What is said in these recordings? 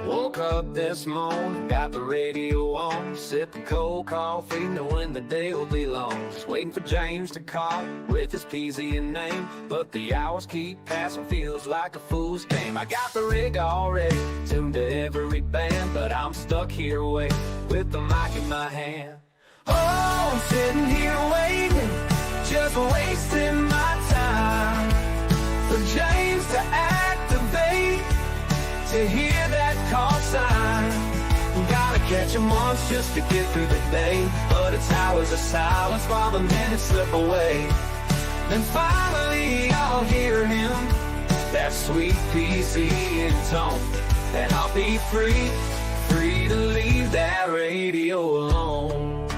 Woke up this morning, got the radio on, sipping cold coffee, knowing the day will be long. Just waiting for James to call with his PZ and name, but the hours keep passing, feels like a fool's game. I got the rig already, tuned to every band, but I'm stuck here waiting with the mic in my hand. Oh, I'm sitting here waiting, just wasting my time for James to activate, to hear that call sign. Gotta catch him once just to get through the day, but it's hours of silence while the minutes slip away. Then finally I'll hear him, that sweet PZ in tone, and I'll be free to leave that radio alone.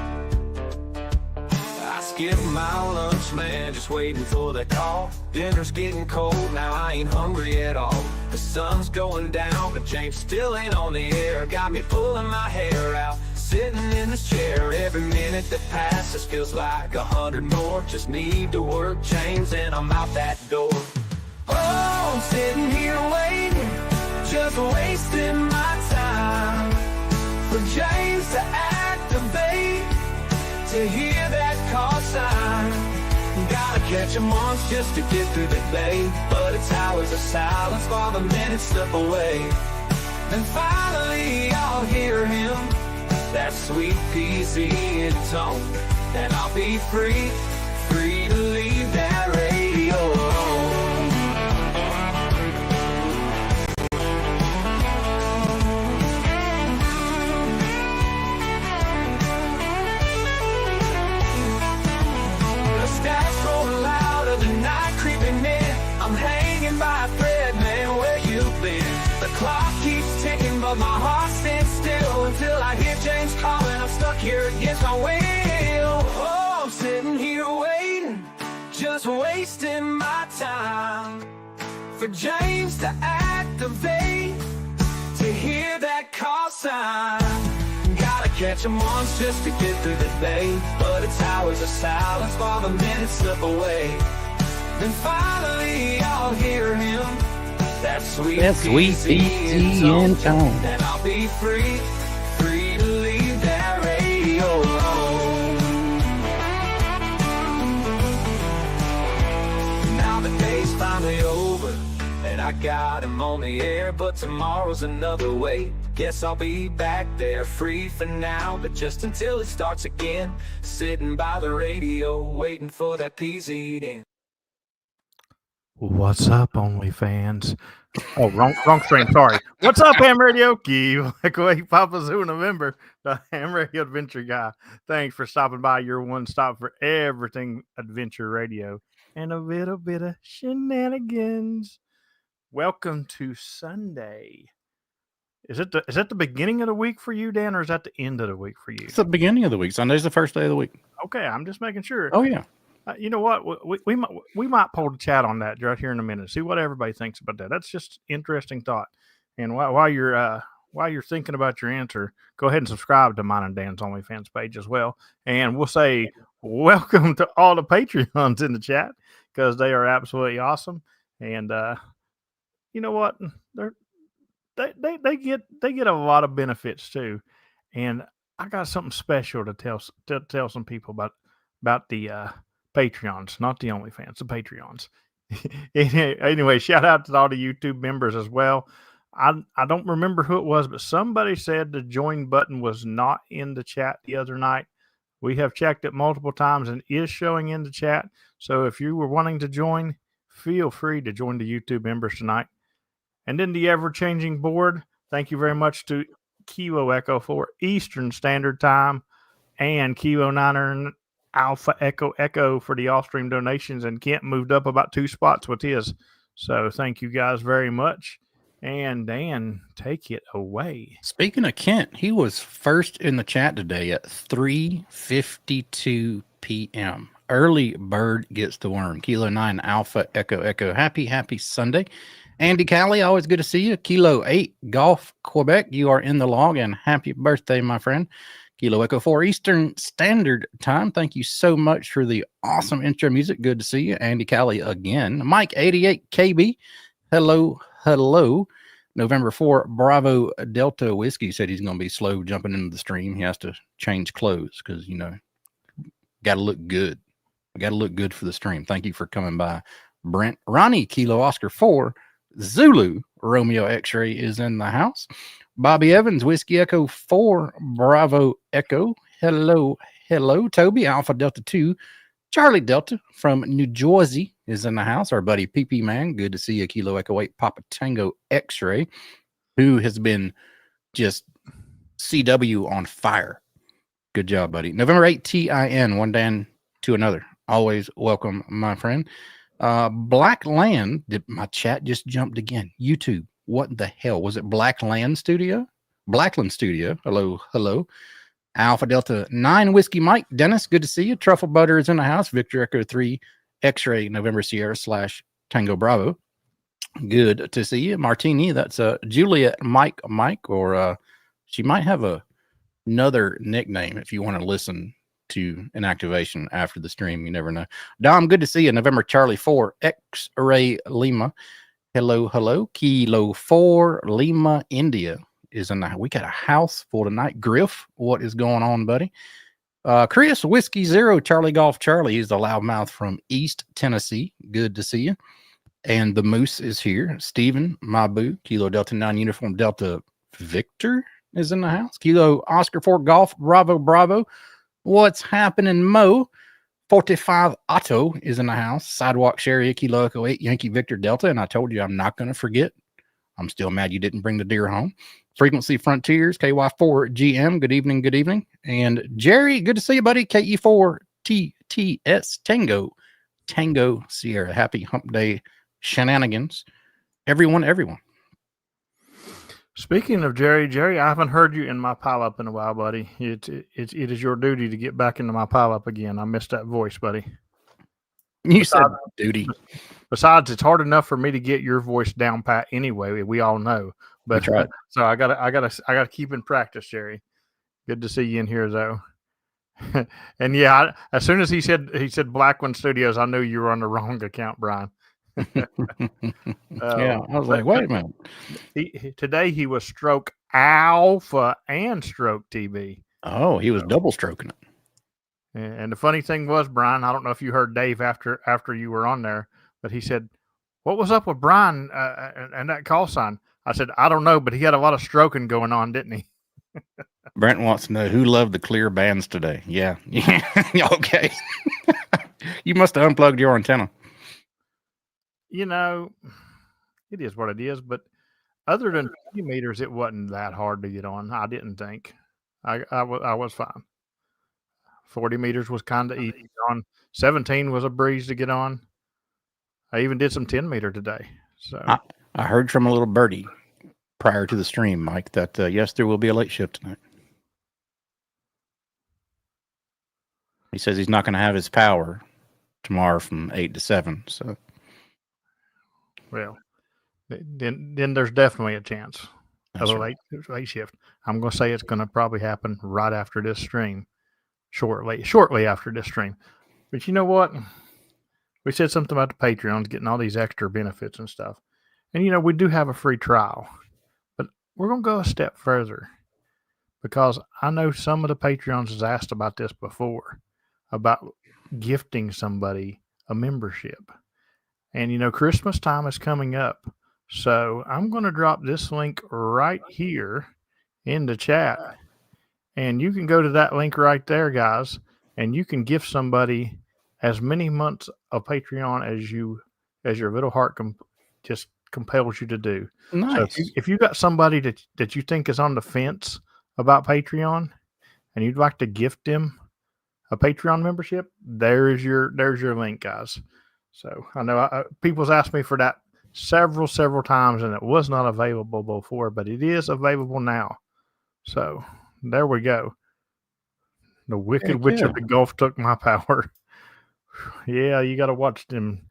I skipped my lunch, man, just waiting for the call. Dinner's getting cold, now I ain't hungry at all. The sun's going down, but James still ain't on the air. Got me pulling my hair out, sitting in this chair. Every minute that passes feels like 100 more. Just need to work James and I'm out that door. Oh, I'm sitting here waiting, just wasting my time for James to activate, to hear that call sign. Gotta catch him once just to get through the day, but it's hours of silence while the minutes slip away. And finally I'll hear him, that sweet PZ in tone, and I'll be free to leave that radio alone. My heart stands still until I hear James calling. I'm stuck here against my will. Oh, I'm sitting here waiting, just wasting my time for James to activate, to hear that call sign. Gotta catch him once just to get through the day, but it's hours of silence while the minutes slip away. Then finally I'll hear him, that sweet PZ in tone, and I'll be free to leave that radio alone. Now the day's finally over, and I got him on the air, but tomorrow's another way. Guess I'll be back there, free for now, but just until it starts again, sitting by the radio, waiting for that PZ in. What's up, OnlyFans? Oh, wrong stream. Sorry. What's up, Ham Radio? Echo 8 Papa Zoo November, the Ham Radio Adventure Guy. Thanks for stopping by. Your one stop for everything Adventure Radio and a little bit of shenanigans. Welcome to Sunday. Is it the beginning of the week for you, Dan, or is that the end of the week for you? It's the beginning of the week. Sunday's the first day of the week. Okay, I'm just making sure. Oh yeah. You know what? We might pull the chat on that right here in a minute. See what everybody thinks about that. That's just interesting thought. And while you're thinking about your answer, go ahead and subscribe to mine and Dan's OnlyFans page as well. And we'll say welcome to all the Patreons in the chat because they are absolutely awesome. And you know what? They get a lot of benefits too. And I got something special to tell some people about the Patreons, not the OnlyFans, the Patreons. Anyway, shout out to all the YouTube members as well. I don't remember who it was, but somebody said the join button was not in the chat the other night. We have checked it multiple times and is showing in the chat. So if you were wanting to join, feel free to join the YouTube members tonight. And then the ever-changing board, thank you very much to Kilo Echo 4 Eastern Standard Time and Kilo 9 Alpha Echo for the off-stream donations, and Kent moved up about 2 spots with his. So thank you guys very much. And Dan, take it away. Speaking of Kent, he was first in the chat today at 3:52 p.m. Early bird gets the worm. Kilo 9 Alpha Echo. Happy Sunday. Andy Callie, always good to see you. Kilo 8 Golf Quebec, you are in the log, and happy birthday, my friend. Kilo Echo 4 Eastern Standard Time. Thank you so much for the awesome intro music. Good to see you. Andy Callie again. Mike 88 KB. Hello, hello. November 4 Bravo Delta Whiskey said he's going to be slow jumping into the stream. He has to change clothes because, got to look good. Got to look good for the stream. Thank you for coming by. Brent Ronnie Kilo Oscar 4 Zulu Romeo X-Ray is in the house. Bobby Evans Whiskey Echo 4 Bravo Echo. Hello, hello. Toby Alpha Delta 2 Charlie Delta from New Jersey is in the house. Our buddy PP Man. Good to see you. Kilo Echo 8 Papa Tango X-Ray, who has been just CW on fire. Good job, buddy. November 8 TIN, one Dan to another. Always welcome, my friend. Black Land, my chat just jumped again. YouTube, what the hell? Was it Blackland Studio? Blackland Studio. Hello, hello. Alpha Delta 9 Whiskey Mike. Dennis, good to see you. Truffle Butter is in the house. Victor Echo 3 X-Ray November Sierra / Tango Bravo. Good to see you. Martini, that's Juliet Mike, or she might have another nickname if you want to listen to an activation after the stream. You never know. Dom, good to see you. November Charlie 4 X-Ray Lima. Hello, hello. Kilo 4 Lima India is in the. We got a house full tonight. Griff, what is going on, buddy? Chris Whiskey 0 Charlie Golf Charlie. He's the loudmouth from East Tennessee. Good to see you. And the Moose is here. Steven Mabu Kilo Delta 9 Uniform Delta Victor is in the house. Kilo Oscar 4 Golf Bravo Bravo. What's happening, Mo? 45 Otto is in the house. Sidewalk Sherry Kilo Echo 8 Yankee Victor Delta. And I told you I'm not going to forget. I'm still mad you didn't bring the deer home. Frequency Frontiers KY4 GM. Good evening. Good evening. And Jerry, good to see you, buddy. KE4 TTS Tango Sierra. Happy Hump Day Shenanigans. Everyone. Speaking of Jerry, I haven't heard you in my pile-up in a while, buddy. It is your duty to get back into my pile-up again. I missed that voice, buddy. You said duty. Besides, it's hard enough for me to get your voice down pat anyway. We all know, but so I gotta keep in practice, Jerry. Good to see you in here, though. And yeah, as soon as he said Blackland Studios, I knew you were on the wrong account, Brian. Yeah, I was like, wait a minute. Today he was Stroke Alpha and Stroke TB. Oh, he was double stroking it. And the funny thing was, Brian, I don't know if you heard Dave after you were on there, but he said, "What was up with Brian and that call sign?" I said, "I don't know, but he had a lot of stroking going on, didn't he?" Brent wants to know who loved the clear bands today. Yeah. Okay. You must have unplugged your antenna. It is what it is, but other than 20 meters, it wasn't that hard to get on. I didn't think. I was fine. 40 meters was kind of easy on. 17 was a breeze to get on. I even did some 10 meter today. So I heard from a little birdie prior to the stream, Mike, that yes, there will be a late shift tonight. He says he's not going to have his power tomorrow from 8 to 7. So, well, then there's definitely a chance of a late shift. I'm going to say it's going to probably happen right after this stream, shortly after this stream. But you know what? We said something about the Patreons getting all these extra benefits and stuff. And, we do have a free trial. But we're going to go a step further because I know some of the Patreons has asked about this before, about gifting somebody a membership. And, Christmas time is coming up. So I'm going to drop this link right here in the chat. And you can go to that link right there, guys, and you can gift somebody as many months of Patreon as your little heart just compels you to do. Nice. So if you got somebody that you think is on the fence about Patreon and you'd like to gift them a Patreon membership, there's your link, guys. So I know people's asked me for that several times, and it was not available before, but it is available now. So there we go. The Wicked Witch of the Gulf took my power. Yeah, you got to watch them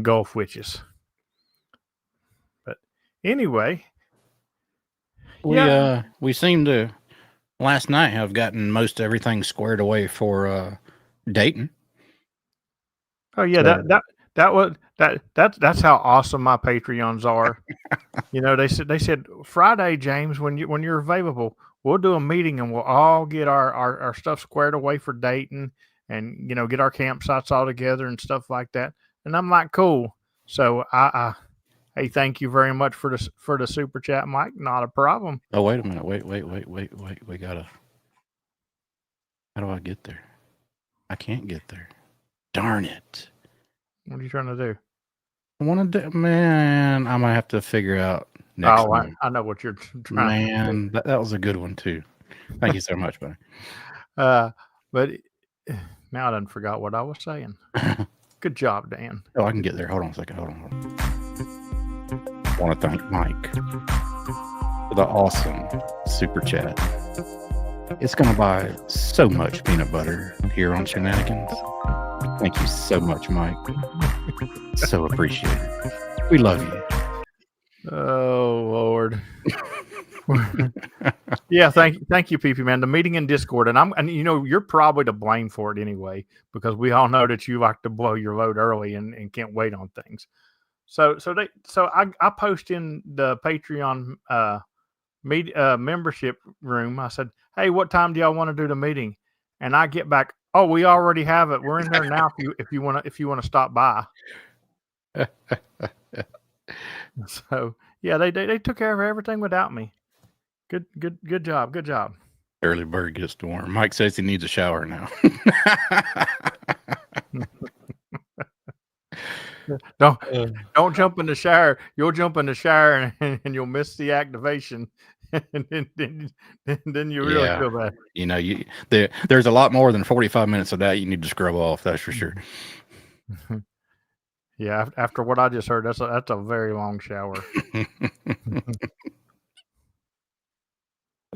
Gulf witches. But anyway, we seem to last night I've gotten most everything squared away for Dayton. Oh yeah, So- that's how awesome my Patreons are. They said Friday, James, when you're available, we'll do a meeting and we'll all get our stuff squared away for Dayton and get our campsites all together and stuff like that. And I'm like, cool. So I hey, thank you very much for the super chat, Mike. Not a problem. Oh, wait a minute. Wait. We gotta. How do I get there? I can't get there. Darn it. What are you trying to do? I want to do, man. I might have to figure out next Oh, time. I know what you're trying to do. Man, that was a good one too. Thank you so much, buddy. But now I done forgot what I was saying. Good job, Dan. Oh, I can get there. Hold on a second. Hold on. I want to thank Mike for the awesome super chat. It's going to buy so much peanut butter here on Shenanigans. Thank you so much, Mike. So appreciated. We love you. Oh Lord. Yeah, thank you, PP man. The meeting in Discord, and you're probably to blame for it anyway, because we all know that you like to blow your load early and can't wait on things. So I post in the Patreon membership room. I said, hey, what time do y'all want to do the meeting? And I get back, oh, we already have it. We're in there now. If you want to stop by. So yeah, they took care of everything without me. Good job. Early bird gets the worm. Mike says he needs a shower now. Don't jump in the shower. You'll jump in the shower and you'll miss the activation, and then you really feel bad. There's a lot more than 45 minutes of that you need to scrub off. That's for sure. Yeah, after what I just heard, that's a very long shower.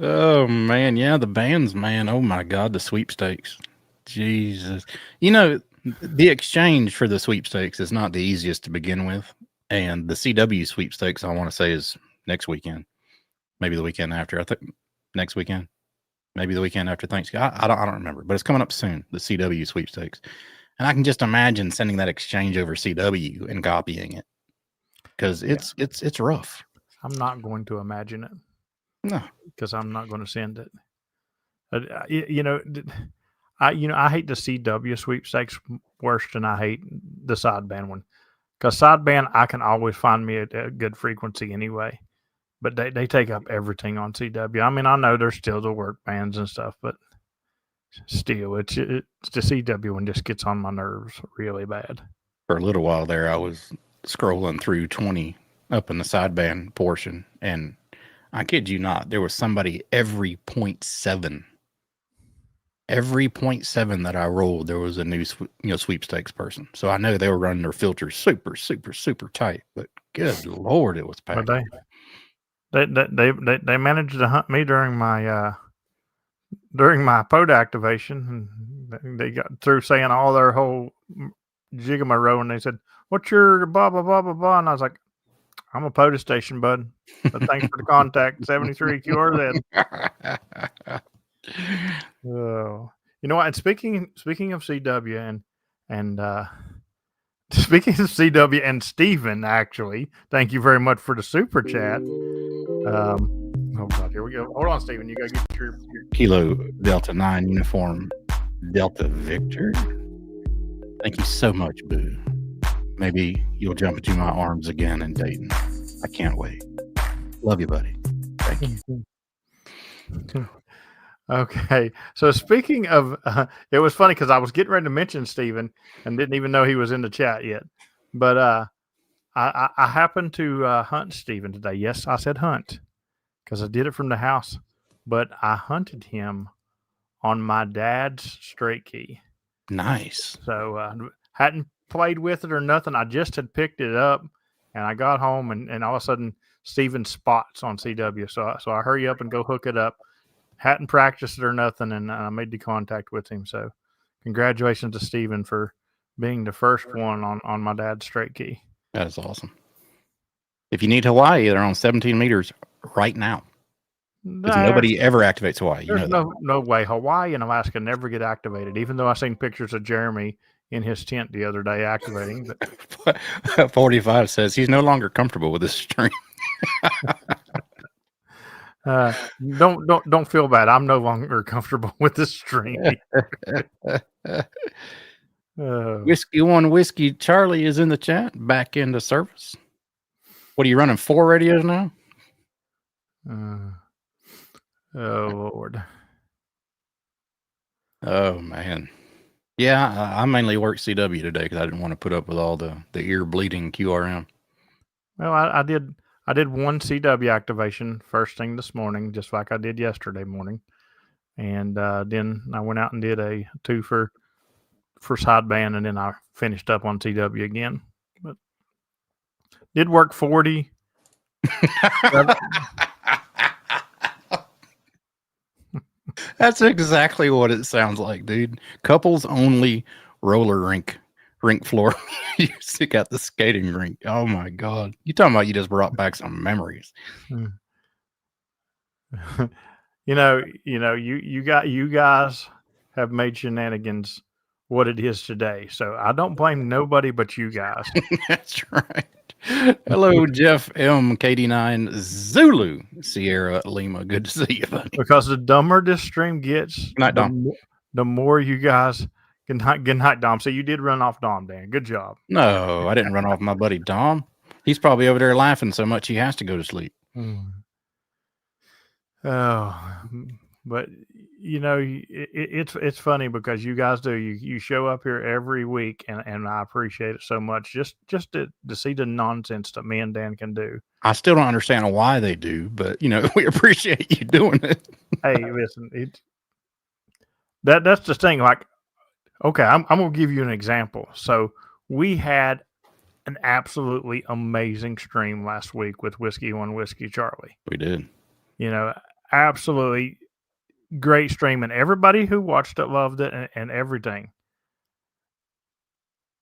Oh man, yeah, the bands, man. Oh my God, the sweepstakes. Jesus. The exchange for the sweepstakes is not the easiest to begin with. And the CW sweepstakes, I want to say, is next weekend. Maybe the weekend after. I think next weekend. Maybe the weekend after Thanksgiving. I don't remember, but it's coming up soon, the CW sweepstakes. And I can just imagine sending that exchange over CW and copying it. Because it's rough. I'm not going to imagine it. No. Because I'm not going to send it. I hate the CW sweepstakes worse than I hate the sideband one. Because sideband, I can always find me a good frequency anyway. But they take up everything on CW. I mean, I know there's still the work bands and stuff, but still, it's the CW one just gets on my nerves really bad. For a little while there, I was scrolling through 20 up in the sideband portion, and I kid you not, there was somebody every 0.7. Every 0.7 that I rolled, there was a new sweepstakes person. So I know they were running their filters super, super, super tight. But good Lord, it was packed. But they managed to hunt me during my pod activation, and they got through saying all their whole jigamarow, and they said, "What's your blah blah blah blah blah?" And I was like, "I'm a POTA station, bud. But thanks for the contact, 73 QRZ." Oh, you know what? And speaking of CW and speaking of CW and Steven, actually, thank you very much for the super chat. Oh God, here we go. Hold on, Steven. You gotta get your Kilo Delta 9 uniform Delta Victor. Thank you so much, Boo. Maybe you'll jump into my arms again in Dayton. I can't wait. Love you, buddy. Thank you. Okay, so speaking of, it was funny because I was getting ready to mention Steven and didn't even know he was in the chat yet. But I happened to hunt Steven today. Yes, I said hunt because I did it from the house, but I hunted him on my dad's straight key. Nice. So hadn't played with it or nothing. I just had picked it up, and I got home, and all of a sudden Steven spots on CW. So I hurry up and go hook it up. Hadn't practiced it or nothing, and I made the contact with him. So congratulations to Steven for being the first one on my dad's straight key. That is awesome. If you need Hawaii, they're on 17 meters right now. Because nobody ever activates Hawaii. You There's know no way. Hawaii and Alaska never get activated, even though I seen pictures of Jeremy in his tent the other day activating. But 45 says he's no longer comfortable with this stream. Don't feel bad. I'm no longer comfortable with this stream. Whiskey One Whiskey Charlie is in the chat. Back into service. What are you running? 4 radios now? Oh Lord. Oh man. Yeah, I mainly worked CW today because I didn't want to put up with all the ear bleeding QRM. Well, I did one CW activation first thing this morning, just like I did yesterday morning, and then I went out and did a 2 for sideband, and then I finished up on CW again. But did work 40. That's exactly what it sounds like, dude. Couples only roller rink floor. You stick out the skating rink. Oh my god! You talking about you just brought back some memories. You guys have made Shenanigans what it is today. So I don't blame nobody but you guys. That's right. Hello, Jeff M. KD9 Zulu Sierra Lima. Good to see you, buddy. Because the dumber this stream gets, Good night, Dom. The more you guys. Good night, Dom. So you did run off Dom, Dan. Good job. No, I didn't run off my buddy Dom. He's probably over there laughing so much he has to go to sleep. Oh, but it's funny because you guys you show up here every week, and I appreciate it so much. Just to see the nonsense that me and Dan can do. I still don't understand why they do, but we appreciate you doing it. Hey, listen, that's the thing. Like, okay, I'm gonna give you an example. So we had an absolutely amazing stream last week with Whiskey One Whiskey Charlie. We did. Absolutely great stream, and everybody who watched it loved it and everything.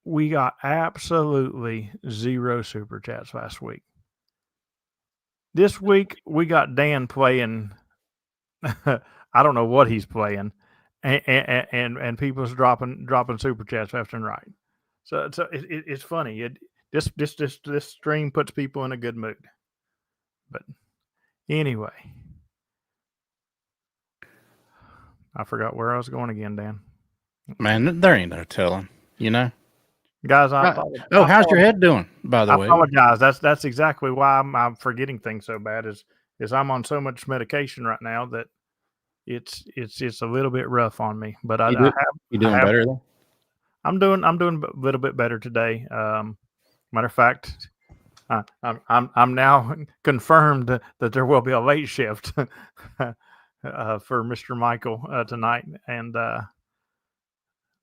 We got absolutely 0 super chats last week. This week we got Dan playing. I don't know what he's playing, and people's dropping super chats left and right. So it's funny. This stream puts people in a good mood. But anyway, I forgot where I was going again, Dan. Man, there ain't no telling, Guys, how's your head doing, by the way? I apologize. That's exactly why I'm forgetting things so bad. Is I'm on so much medication right now that it's a little bit rough on me. But You doing better though? I'm doing a little bit better today. Matter of fact, I'm now confirmed that there will be a late shift for Mr. Michael tonight, and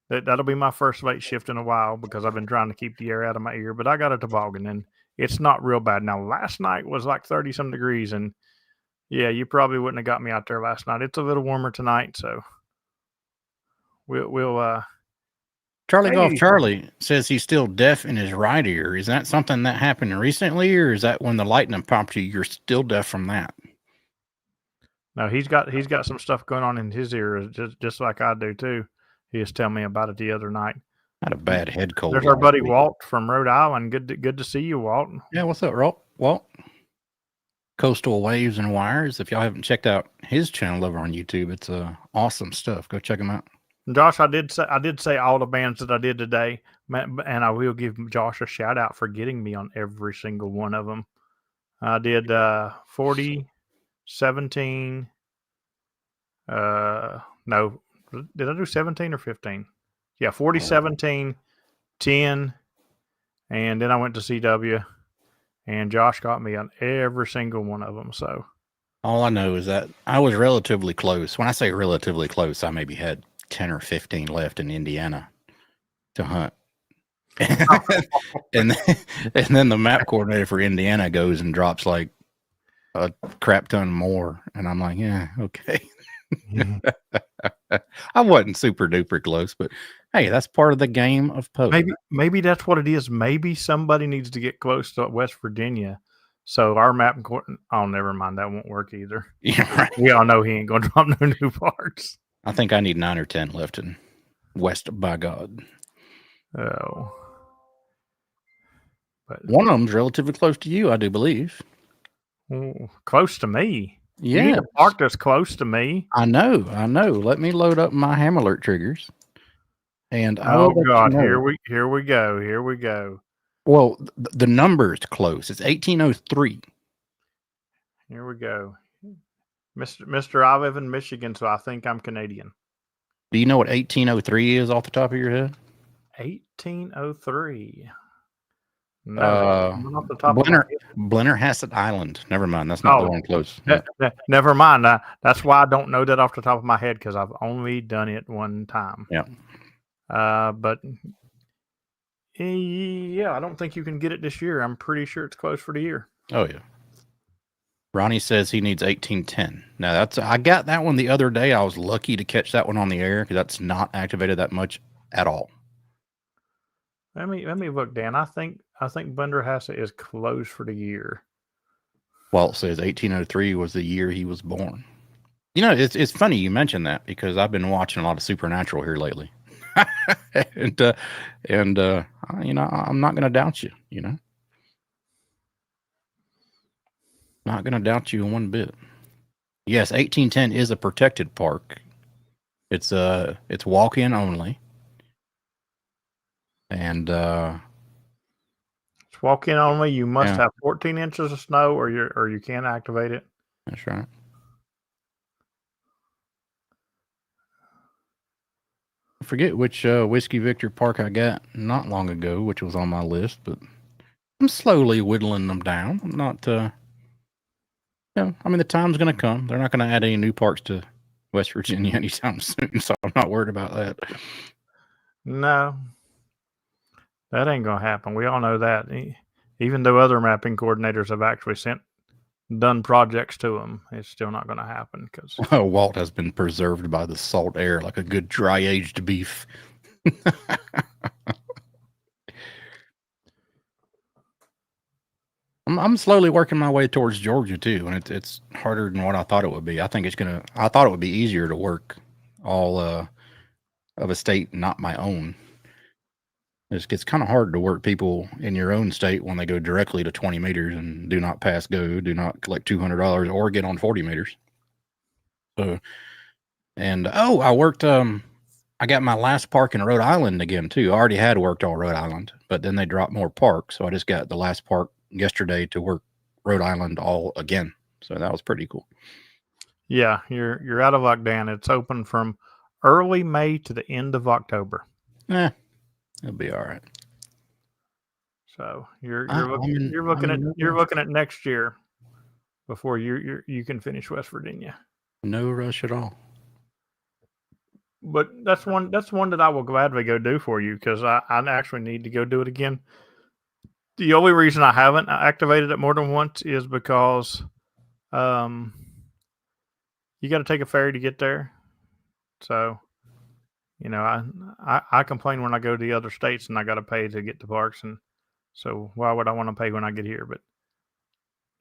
that'll be my first late shift in a while because I've been trying to keep the air out of my ear. But I got a toboggan, and it's not real bad. Now, last night was like 30-some degrees, and yeah, you probably wouldn't have got me out there last night. It's a little warmer tonight, so we'll Charlie Golf Charlie says he's still deaf in his right ear. Is that something that happened recently, or is that when the lightning popped you, you're still deaf from that? No, he's got some stuff going on in his ear, just like I do too. He was telling me about it the other night. I had a bad head cold. There's our buddy Walt from Rhode Island. Good to see you, Walt. Yeah, what's up, Walt? Coastal Waves and Wires. If y'all haven't checked out his channel over on YouTube, it's awesome stuff. Go check him out. Josh, I did say all the bands that I did today, and I will give Josh a shout out for getting me on every single one of them. I did 40, 17. No, did I do 17 or 15? Yeah, 40, 17, 10, and then I went to CW, and Josh got me on every single one of them. So all I know is that I was relatively close. When I say relatively close, I maybe had 10 or 15 left in Indiana to hunt. and then the map coordinator for Indiana goes and drops like a crap ton more. And I'm like, yeah, okay. I wasn't super duper close, but hey, that's part of the game of poker. Maybe that's what it is. Maybe somebody needs to get close to West Virginia So our map, oh, never mind. That won't work either. Yeah, right. We all know he ain't going to drop no new parks. I think I need 9 or 10 left in West by God. Oh. But One of them's relatively close to you, I do believe. close to me. You Yeah, need a park that's close to me. I know. Let me load up my ham alert triggers, and I Oh will let God, you know. here we go. Well, the number is close. It's 1803. Here we go. Mr. I live in Michigan, so I think I'm Canadian. Do you know what 1803 is off the top of your head? 1803. No, not off the top of my Blenner, head. Blennerhassett Island. Never mind. That's not the one close. Never mind. That's why I don't know that off the top of my head because I've only done it one time. Yeah. But yeah, I don't think you can get it this year. I'm pretty sure it's closed for the year. Oh yeah. Ronnie says he needs 1810. Now I got that one the other day. I was lucky to catch that one on the air because that's not activated that much at all. Let me look, Dan. I think Blenderhassett is closed for the year. Well, it says 1803 was the year he was born. You know, it's funny you mentioned that because I've been watching a lot of Supernatural here lately, and you know, I'm not going to doubt you. You know, not going to doubt you one bit. Yes, 1810 is a protected park. It's walk-in only. And it's walk-in only. You must have 14 inches of snow, or you can't activate it. That's right. I forget which Whiskey Victor park I got not long ago, which was on my list, but I'm slowly whittling them down. I'm not, I mean, the time's going to come. They're not going to add any new parks to West Virginia anytime soon, so I'm not worried about that. No. That ain't going to happen. We all know that. Even though other mapping coordinators have actually done projects to them, it's still not going to happen because Walt has been preserved by the salt air like a good dry aged beef. I'm slowly working my way towards Georgia too, and it's harder than what I thought it would be. I thought it would be easier to work all of a state not my own. It gets kind of hard to work people in your own state when they go directly to 20 meters and do not pass go, do not collect $200 or get on 40 meters. So, and I worked, I got my last park in Rhode Island again too. I already had worked all Rhode Island, but then they dropped more parks. So I just got the last park yesterday to work Rhode Island all again. So that was pretty cool. Yeah, you're out of luck, Dan. It's open from early May to the end of October. It'll be all right. So you're looking at next year before you can finish West Virginia. No rush at all. But that's one that I will gladly go do for you because I actually need to go do it again. The only reason I haven't activated it more than once is because you got to take a ferry to get there. So, you know, I complain when I go to the other states and I got to pay to get to parks, and so why would I want to pay when I get here? But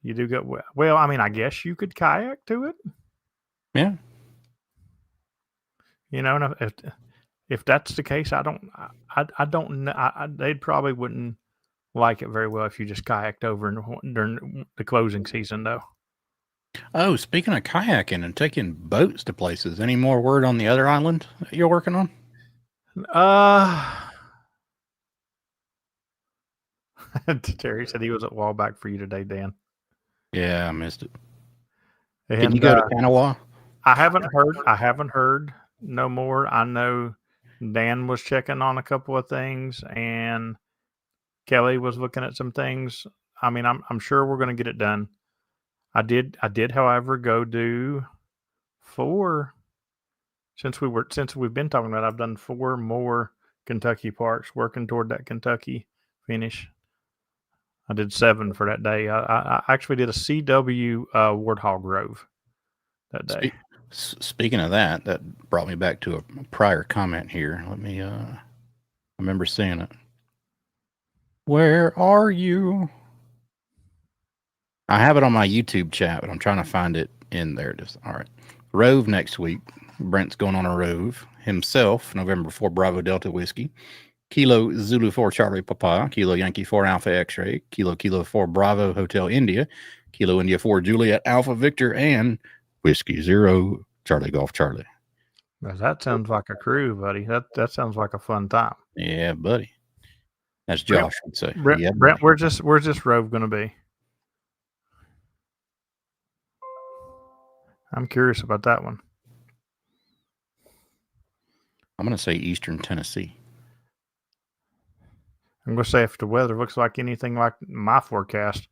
you do go well. I mean, I guess you could kayak to it. Yeah. You know, if that's the case, I don't know. They probably wouldn't like it very well if you just kayaked over during the closing season, though. Oh, speaking of kayaking and taking boats to places, any more word on the other island that you're working on? Terry said he was at Wallback for you today, Dan. Yeah, I missed it. And, can you go to Kanawha? I haven't heard no more. I know Dan was checking on a couple of things, and Kelly was looking at some things. I mean, I'm sure we're going to get it done. I did, however, go do 4 since we've been talking about it, I've done 4 more Kentucky parks working toward that Kentucky finish. I did 7 for that day. I actually did a CW Warthog Grove that day. Speaking of that brought me back to a prior comment here. Let me I remember seeing it. Where are you? I have it on my YouTube chat, but I'm trying to find it in there. Just all right. Rove next week. Brent's going on a Rove himself. November 4 Bravo Delta Whiskey. Kilo Zulu 4 Charlie Papa. Kilo Yankee 4 Alpha X-Ray. Kilo 4 Bravo Hotel India. Kilo India 4 Juliet Alpha Victor. And Whiskey 0 Charlie Golf Charlie. Well, that sounds like a crew, buddy. That sounds like a fun time. Yeah, buddy. As Josh would say. Brent, Yeah, Brent, where's this Rove going to be? I'm curious about that one. I'm going to say Eastern Tennessee. I'm going to say if the weather looks like anything like my forecast,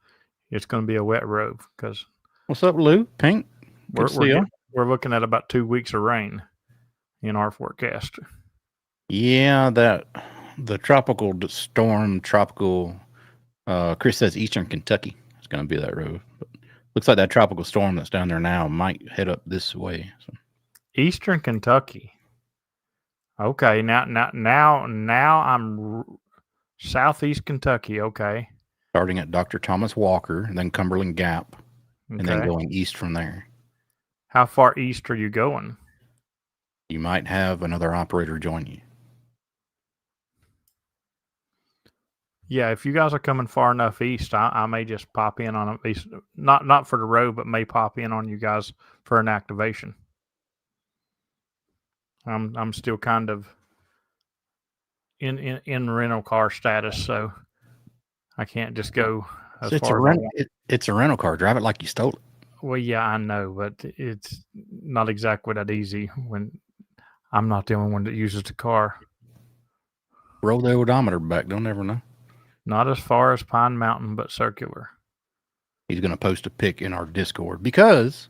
it's going to be a wet Rove because What's up, Lou? Pink? we're looking at about 2 weeks of rain in our forecast. Yeah, the tropical storm, Chris says Eastern Kentucky is going to be that road. But looks like that tropical storm that's down there now might head up this way. So. Eastern Kentucky. Okay, now I'm southeast Kentucky. Okay, Starting at Dr. Thomas Walker, and then Cumberland Gap, okay. and then going east from there. How far east are you going? You might have another operator join you. Yeah, if you guys are coming far enough east, I may just pop in on at least not for the road, but may pop in on you guys for an activation. I'm still kind of in rental car status, so I can't just go as far as I want. It's a rental car. Drive it like you stole it. Well, yeah, I know, but it's not exactly that easy when I'm not the only one that uses the car. Roll the odometer back. Don't ever know. Not as far as Pine Mountain, but circular. He's going to post a pic in our Discord because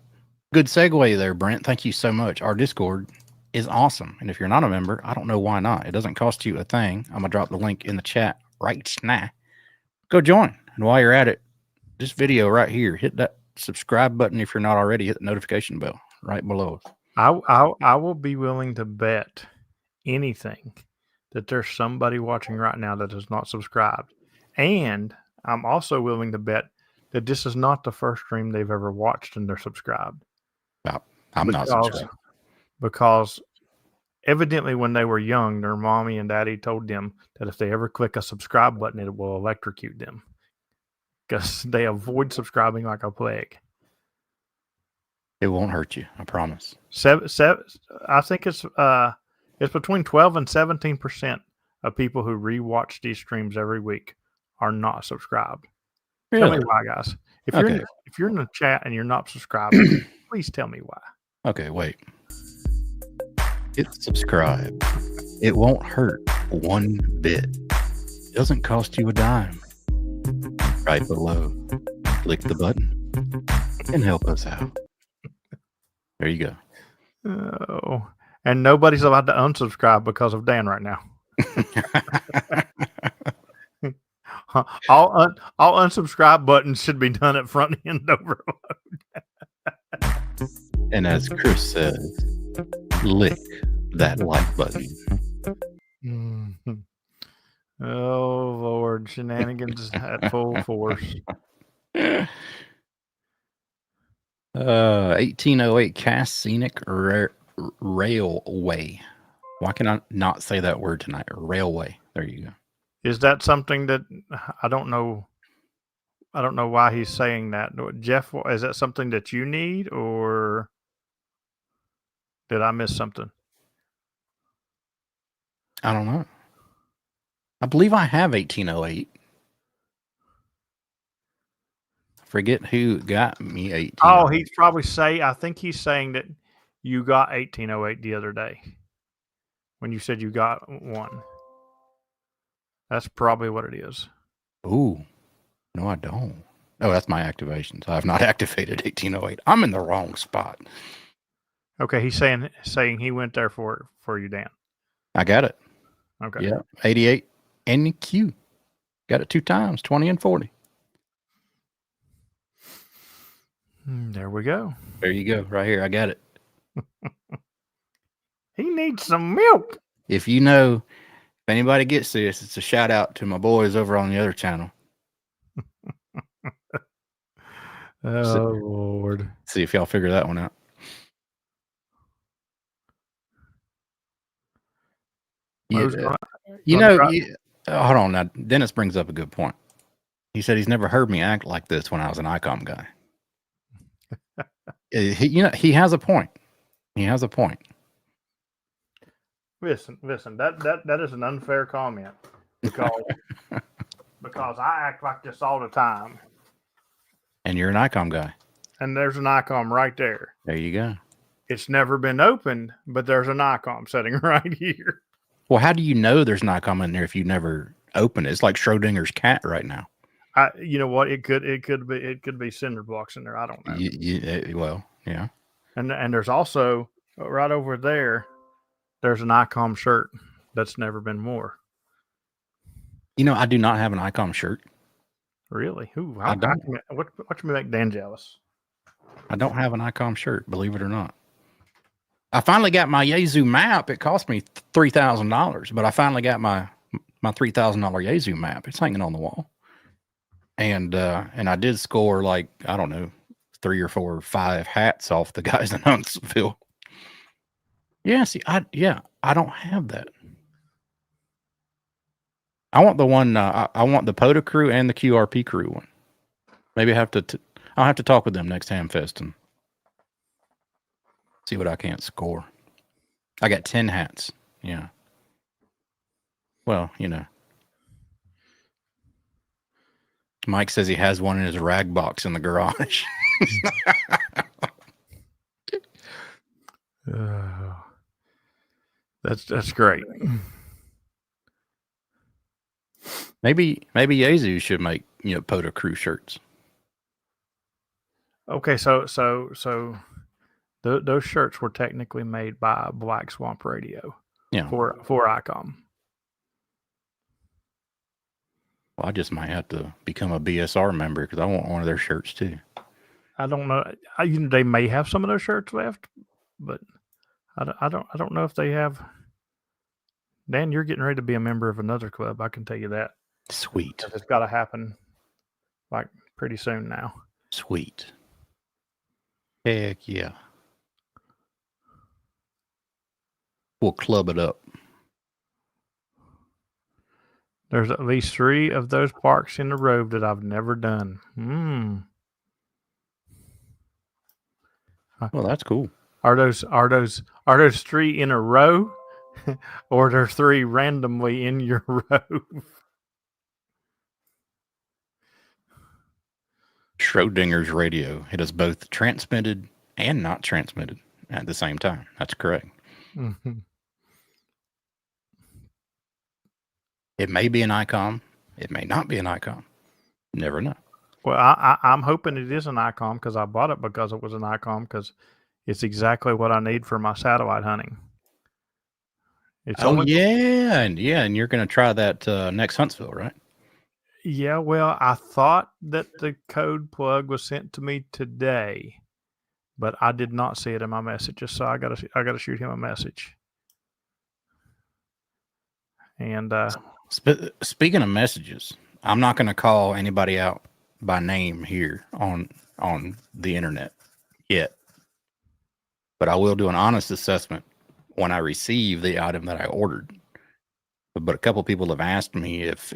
good segue there, Brent. Thank you so much. Our Discord is awesome. And if you're not a member, I don't know why not. It doesn't cost you a thing. I'm going to drop the link in the chat right now. Go join. And while you're at it, this video right here, hit that subscribe button. If you're not already, hit the notification bell right below us. I will be willing to bet anything that there's somebody watching right now that is not subscribed. And I'm also willing to bet that this is not the first stream they've ever watched and they're subscribed. I'm not subscribed. Because evidently when they were young, their mommy and daddy told them that if they ever click a subscribe button, it will electrocute them. Because they avoid subscribing like a plague. It won't hurt you, I promise. I think it's between 12 and 17% of people who rewatch these streams every week are not subscribed. Really? Tell me why, guys. If you're in the chat and you're not subscribed, please tell me why. Okay, wait. Hit subscribe. It won't hurt one bit. It doesn't cost you a dime. Right below. Click the button and help us out. There you go. Oh, and nobody's allowed to unsubscribe because of Dan right now. All unsubscribe buttons should be done at front end overload. And as Chris says, lick that like button. Mm-hmm. Oh Lord, shenanigans at full force. 1808 Cass Scenic Railway. Why can I not say that word tonight? Railway. There you go. Is that something that I don't know? I don't know why he's saying that. Jeff, is that something that you need, or did I miss something? I don't know. I believe I have 1808. Forget who got me 1808. Oh, he's probably I think he's saying that you got 1808 the other day when you said you got one. That's probably what it is. Ooh, no, I don't. Oh, that's my activations. I have not activated 1808. I'm in the wrong spot. Okay, he's saying he went there for you, Dan. I got it. Okay. Yeah, 88 NQ. Got it 2 times, 20 and 40. There we go. There you go, right here. I got it. He needs some milk. If you know, if anybody gets this, it's a shout out to my boys over on the other channel. Oh Lord. See if y'all figure that one out. Who's Yeah, gonna- you gonna know, try- hold on. Now, Dennis brings up a good point. He said he's never heard me act like this when I was an ICOM guy. He has a point. He has a point. Listen. That is an unfair comment because I act like this all the time, And you're an ICOM guy. and there's an ICOM right there. There you go. It's never been opened, but there's an ICOM sitting right here. Well, how do you know there's an ICOM in there if you never open it? It's like Schrodinger's cat right now. You know what? It could be cinder blocks in there. I don't know. Well, yeah. And there's also right over there. There's an ICOM shirt that's never been wore. You know, I do not have an ICOM shirt. Really? I don't. Watch me make Dan jealous. I don't have an ICOM shirt, believe it or not. I finally got my Yazoo map. It cost me $3,000, but I finally got my $3,000 Yazoo map. It's hanging on the wall. And I did score like, I don't know, 3 or 4 or 5 hats off the guys in Huntsville. Yeah, see, I don't have that. I want the one. I want the POTA crew and the QRP crew one. Maybe I'll have to talk with them next Hamfest and see what I can't score. I got 10 hats. Yeah. Well, you know. Mike says he has one in his rag box in the garage. That's great. Maybe Yazoo should make, POTA crew shirts. Okay, so those shirts were technically made by Black Swamp Radio. Yeah. For ICOM. Well, I just might have to become a BSR member because I want one of their shirts too. I don't know. They may have some of those shirts left, but I don't know if they have. Dan, you're getting ready to be a member of another club. I can tell you that. Sweet. It's got to happen like pretty soon now. Sweet. Heck yeah. We'll club it up. There's at least 3 of those parks in a row that I've never done. Well, that's cool. Are those 3 in a row, or are there 3 randomly in your row? Schrodinger's radio. It is both transmitted and not transmitted at the same time. That's correct. Mm-hmm. It may be an ICOM. It may not be an ICOM. Never know. Well, I'm hoping it is an ICOM because I bought it because it was an ICOM because it's exactly what I need for my satellite hunting. And you're going to try that next Huntsville, right? Yeah, well, I thought that the code plug was sent to me today, but I did not see it in my messages, so I gotta shoot him a message. And speaking of messages, I'm not going to call anybody out by name here on the internet yet, but I will do an honest assessment when I receive the item that I ordered. But a couple people have asked me if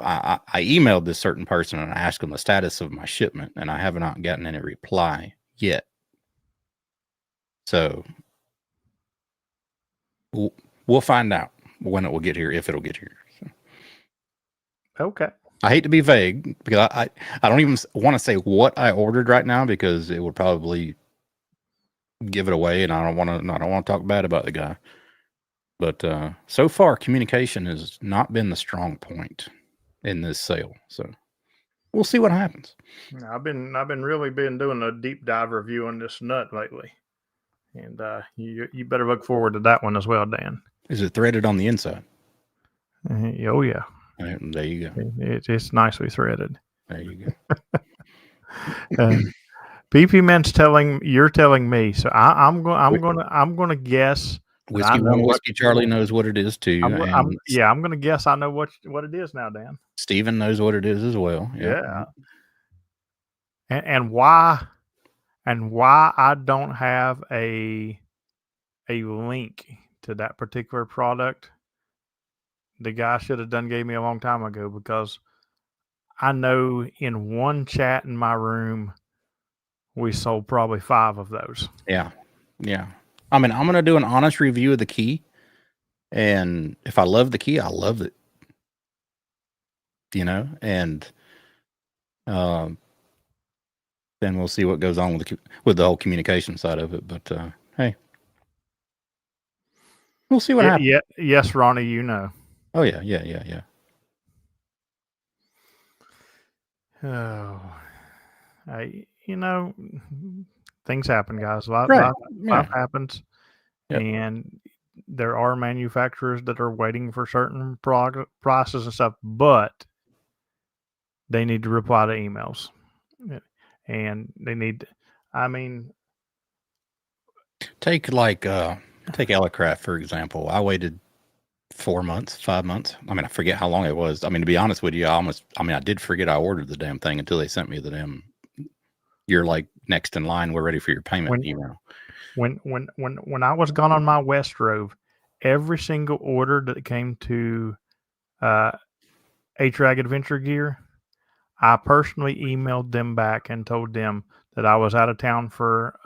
I emailed this certain person and I asked them the status of my shipment, and I have not gotten any reply yet. So we'll find out when it will get here, if it'll get here. So. Okay. I hate to be vague because I don't even want to say what I ordered right now because it would probably give it away, and I don't want to talk bad about the guy. But so far, communication has not been the strong point in this sale. So we'll see what happens. I've been really doing a deep dive review on this nut lately, and you better look forward to that one as well, Dan. Is it threaded on the inside? Oh yeah. There you go. It's nicely threaded. There you go. PP Man's you're telling me, so I'm gonna guess. Whiskey Charlie knows what it is too. I'm gonna guess I know what it is now, Dan. Steven knows what it is as well. Yeah. and why I don't have a link to that particular product, the guy should have gave me a long time ago, because I know in one chat in my room we sold probably 5 of those. Yeah. I mean, I'm gonna do an honest review of the key, and if I love the key, I love it. And then we'll see what goes on with the whole communication side of it. But hey, we'll see what happens. Yeah, yes, Ronnie, Oh yeah. Oh, things happen, guys. Life happens, Yep. and there are manufacturers that are waiting for certain prices and stuff, but they need to reply to emails, and they need. I mean, take Elecraft for example. I waited 4 months, 5 months. I mean, I forget how long it was. I mean, to be honest with you, I did forget I ordered the damn thing until they sent me the damn. You're like next in line. We're ready for your payment email. When I was gone on my West Rove, every single order that came to HRAG Adventure Gear, I personally emailed them back and told them that I was out of town for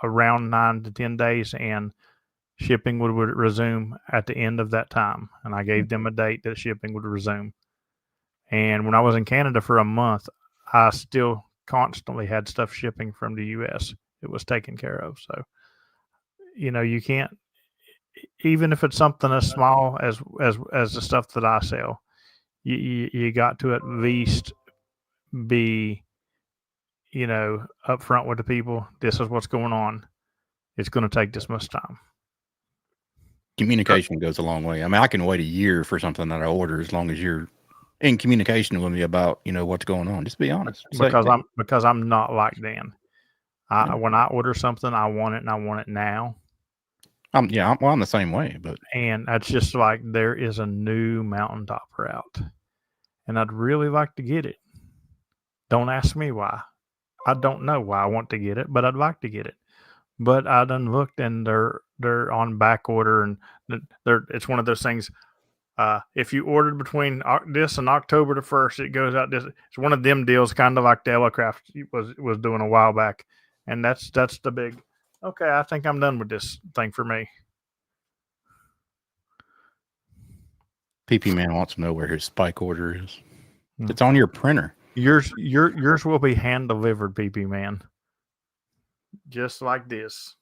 around 9 to 10 days, and shipping would resume at the end of that time. And I gave them a date that shipping would resume. And when I was in Canada for a month, I still constantly had stuff shipping from the US. It was taken care of. So, you can't, even if it's something as small as the stuff that I sell, you got to at least be, upfront with the people. This is what's going on. It's going to take this much time. Communication goes a long way. I mean, I can wait a year for something that I order as long as you're in communication with me about, what's going on. Just be honest. Because I'm not like Dan. When I order something, I want it, and I want it now. I'm the same way, and that's just like, there is a new mountaintop route, and I'd really like to get it. Don't ask me why. I don't know why I want to get it, but I'd like to get it. But I done looked, and they're on back order, and it's one of those things. If you ordered between this and October the 1st, it goes out. It's one of them deals, kind of like the Elecraft was doing a while back, and that's the big. Okay, I think I'm done with this thing for me. PP Man wants to know where his spike order is. It's on your printer. Yours will be hand delivered, PP Man. Just like this.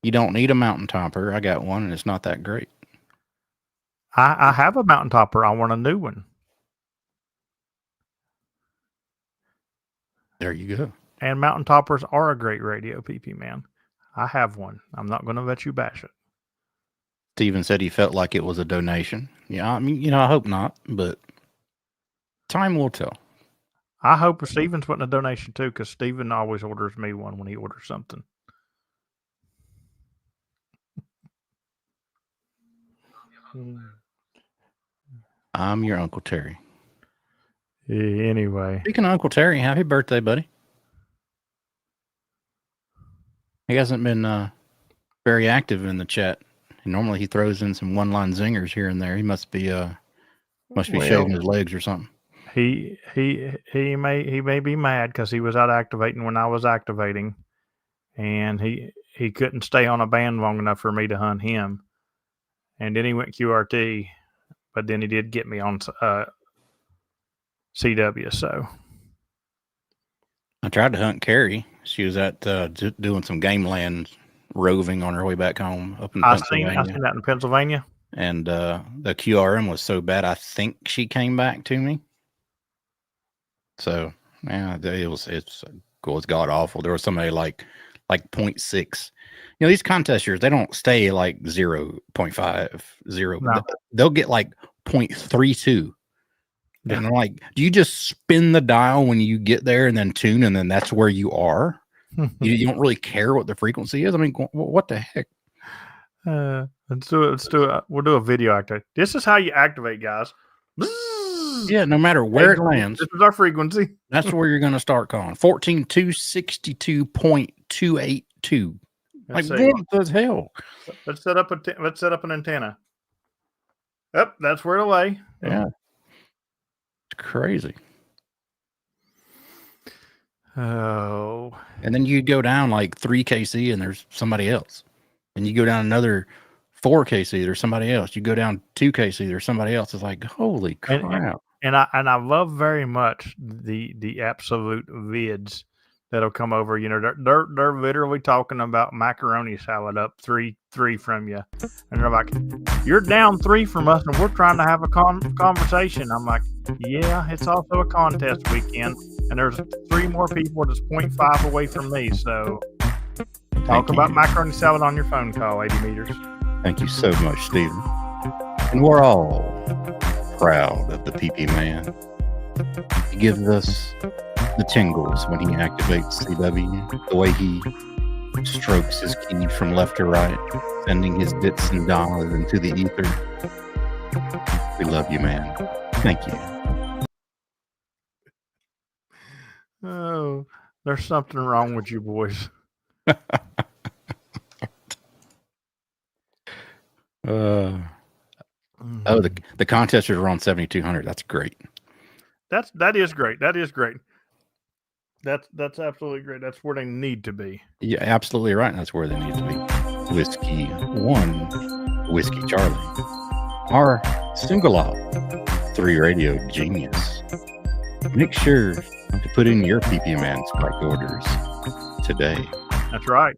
You don't need a mountain topper. I got one, and it's not that great. I have a mountain topper. I want a new one. There you go. And mountain toppers are a great radio, PP Man. I have one. I'm not going to let you bash it. Steven said he felt like it was a donation. Yeah, I mean, I hope not, but time will tell. I hope Steven's putting a donation too, because Steven always orders me one when he orders something. I'm your Uncle Terry. Anyway. Speaking of Uncle Terry, happy birthday, buddy. He hasn't been very active in the chat. Normally he throws in some one-line zingers here and there. He must be shaving his legs or something. He may be mad because he was out activating when I was activating, and he couldn't stay on a band long enough for me to hunt him. And then he went QRT, but then he did get me on CW. So I tried to hunt Carrie. She was at doing some game land roving on her way back home up in Pennsylvania. I seen that in Pennsylvania. And the QRM was so bad, I think she came back to me. So yeah, it's god awful. There was somebody like 0.6. These contesters, they don't stay like 0.5, 0. No. They'll get like 0.32. Yeah. And I'm like, do you just spin the dial when you get there and then tune, and then that's where you are? You don't really care what the frequency is. I mean, what the heck? Let's do it. We'll do a video activate. This is how you activate, guys. Yeah, no matter where it lands, this is our frequency. that's where you're going to start calling. 14,262.282. Like, what the hell? Let's set up an antenna. Yep, that's where to lay. Yeah. It's crazy. Oh. And then you go down like 3 kc and there's somebody else. And you go down another 4 kc, there's somebody else. You go down 2 kc, there's somebody else. It's like, holy crap. And I love very much the absolute vids that'll come over. You know, they're literally talking about macaroni salad up three from you, and they're like, "You're down 3 from us, and we're trying to have a conversation." I'm like, "Yeah, it's also a contest weekend, and there's 3 more people that's 0.5 away from me. So talk about macaroni salad on your phone call, 80 meters." Thank you so much, Stephen. And we're all proud of the PP man. He gives us the tingles when he activates CW, the way he strokes his key from left to right, sending his bits and dollars into the ether. We love you, man. Thank you. Oh, there's something wrong with you boys. Oh, the contesters are on 7,200. That's great. That is great. That is great. That's absolutely great. That's where they need to be. Yeah, absolutely right. That's where they need to be. Whiskey 1, Whiskey Charlie. Our single out 3 radio genius. Make sure to put in your PP Man spike orders today. That's right.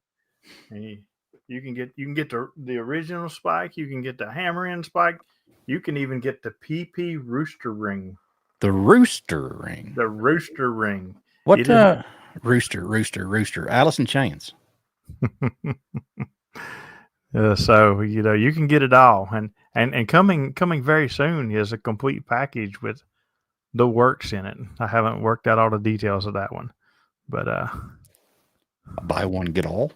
And you can get the original spike. You can get the hammer in spike. You can even get the PP rooster ring. The rooster ring. The rooster ring. What rooster? Alice in Chains. So you know you can get it all, and coming very soon is a complete package with the works in it. I haven't worked out all the details of that one, but buy one get all.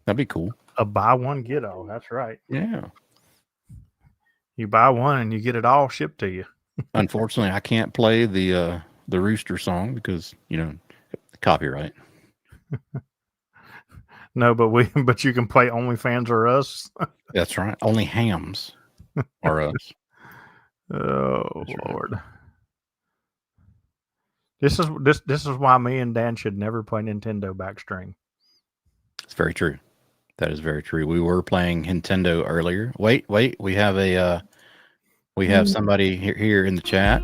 That'd be cool. A buy one get all. That's right. Yeah. You buy one and you get it all shipped to you. Unfortunately, I can't play the rooster song because copyright. No, but you can play OnlyFans or us. That's right. Only hams or us. Oh, That's Lord. Right. This is why me and Dan should never play Nintendo backstream. It's very true. That is very true. We were playing Nintendo earlier. Wait. We have somebody here in the chat.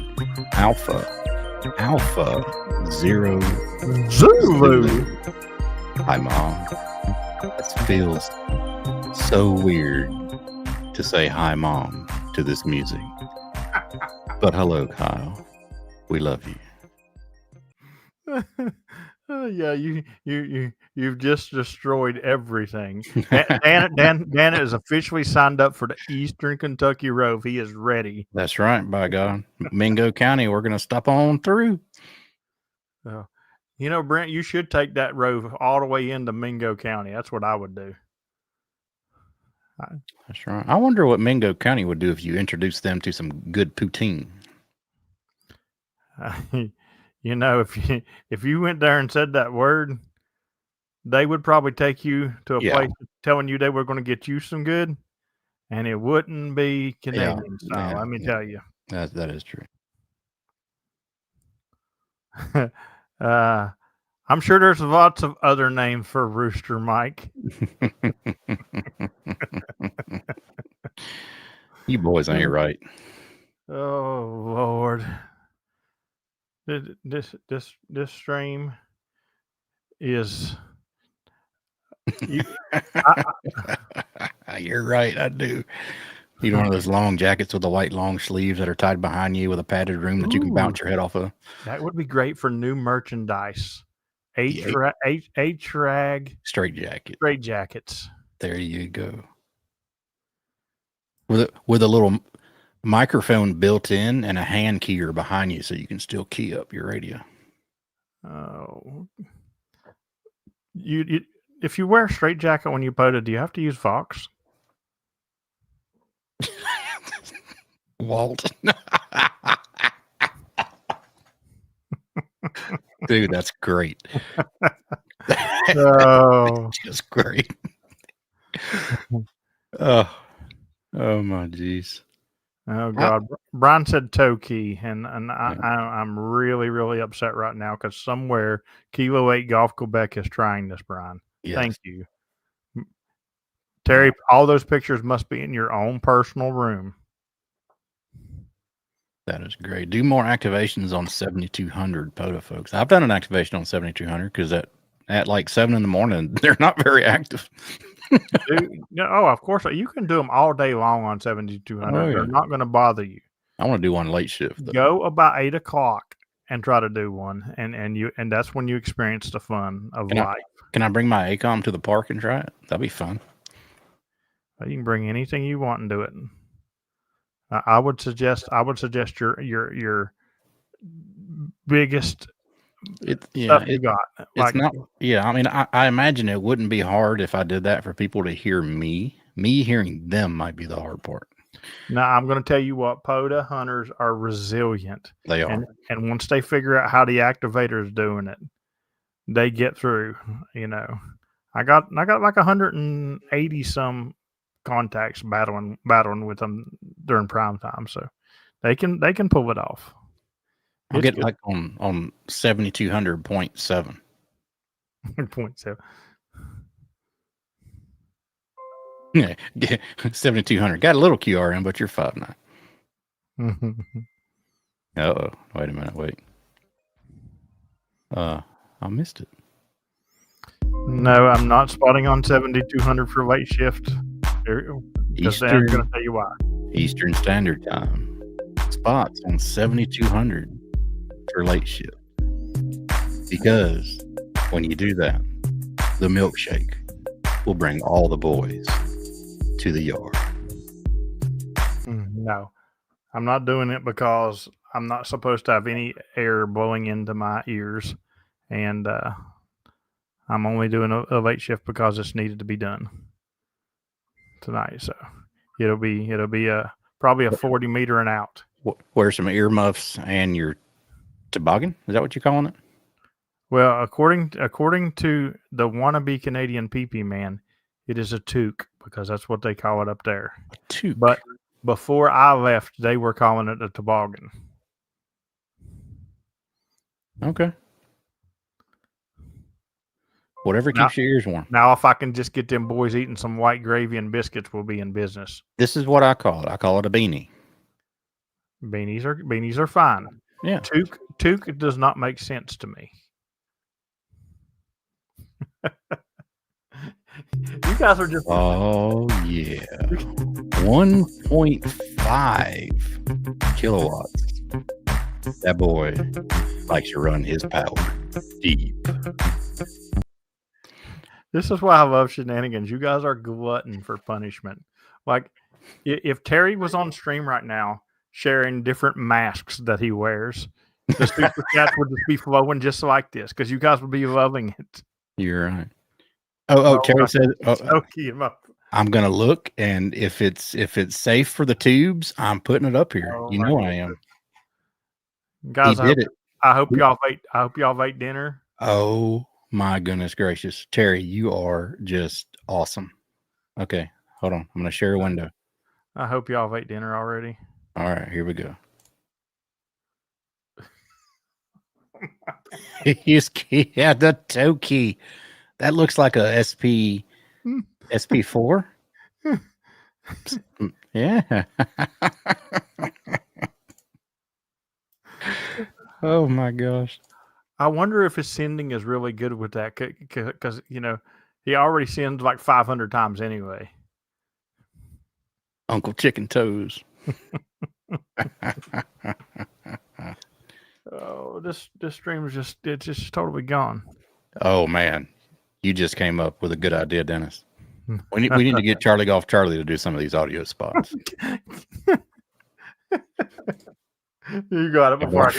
Alpha Zero Zulu. Hi, Mom. It feels so weird to say hi, Mom, to this music. But hello, Kyle. We love you. Yeah, you've just destroyed everything. Dan is officially signed up for the Eastern Kentucky Rove. He is ready. That's right, by God. Mingo County, we're going to stop on through. You know, Brent, you should take that Rove all the way into Mingo County. That's what I would do. That's right. I wonder what Mingo County would do if you introduced them to some good poutine. You know, if you went there and said that word, they would probably take you to a place telling you they were going to get you some good, and it wouldn't be Canadian style. Let me tell you. That is true. I'm sure there's lots of other names for rooster, Mike. You boys ain't right. Oh, Lord. This stream is You're right, I do. Need one of those long jackets with the white long sleeves that are tied behind you with a padded room that you can bounce your head off of. That would be great for new merchandise. H-rag straight jackets. There you go. With a little microphone built in and a hand keyer behind you so you can still key up your radio. Oh, you if you wear a straight jacket when you put it, do you have to use Vox? Walt. Dude, that's great. Oh, Just great. Oh, oh my geez. oh God. Brian said toe key, and I'm really, really upset right now because somewhere Kilo 8 Golf Quebec is trying this, Brian. Yes. Thank you. Terry, all those pictures must be in your own personal room. That is great. Do more activations on 7200 POTA, folks. I've done an activation on 7200 because at like 7 in the morning, they're not very active. Oh, of course. You can do them all day long on 7200. Oh, yeah. They're not going to bother you. I want to do one late shift, though. Go about 8 o'clock and try to do one, and that's when you experience the fun of life. Can I bring my ACOM to the park and try it? That'd be fun. You can bring anything you want and do it. I would suggest your biggest stuff you got. It's not. Yeah, I mean, I imagine it wouldn't be hard if I did that for people to hear me. Me hearing them might be the hard part. Now, I'm going to tell you what, POTA hunters are resilient. They are. And once they figure out how the activator is doing it, they get through. You know, I got like 180 some contacts battling with them during prime time, so they can pull it off. I'll get like on 7200.7. 0.7. Yeah, 7200. Got a little QRM, but you're 5.9. Uh-oh. Wait a minute. Wait. I missed it. No, I'm not spotting on 7200 for late shift. Because I'm going to tell you why. Eastern Standard Time. Spots on 7200 for late shift. Because when you do that, the milkshake will bring all the boys to the yard. No, I'm not doing it because I'm not supposed to have any air blowing into my ears, and I'm only doing a late shift because it's needed to be done tonight. So it'll be probably a 40 meter and out. Wear some earmuffs and your toboggan. Is that what you're calling it? Well, according to the wannabe Canadian pee-pee man, it is a toque because that's what they call it up there. A toque. But before I left, they were calling it a toboggan. Okay. Whatever keeps your ears warm. Now, if I can just get them boys eating some white gravy and biscuits, we'll be in business. This is what I call it. I call it a beanie. Beanies are fine. Yeah. Toque does not make sense to me. You guys are just. Oh, yeah. 1.5 kilowatts. That boy likes to run his power deep. This is why I love Shenanigans. You guys are glutton for punishment. Like, if Terry was on stream right now sharing different masks that he wears, the super chats would just be flowing just like this because you guys would be loving it. You're right. Oh, Terry said, I'm gonna look, and if it's safe for the tubes, I'm putting it up here. You know I am. Guys, I hope y'all ate dinner. Oh my goodness gracious, Terry, you are just awesome. Okay, hold on. I'm gonna share a window. I hope y'all ate dinner already. All right, here we go. Yeah, the toe key. That looks like a SP4. Yeah. Oh my gosh. I wonder if his sending is really good with that because he already sends like 500 times anyway. Uncle Chicken Toes. Oh, this stream is just totally gone. Oh man, you just came up with a good idea, Dennis. We need to get Charlie Golf Charlie to do some of these audio spots. You got it before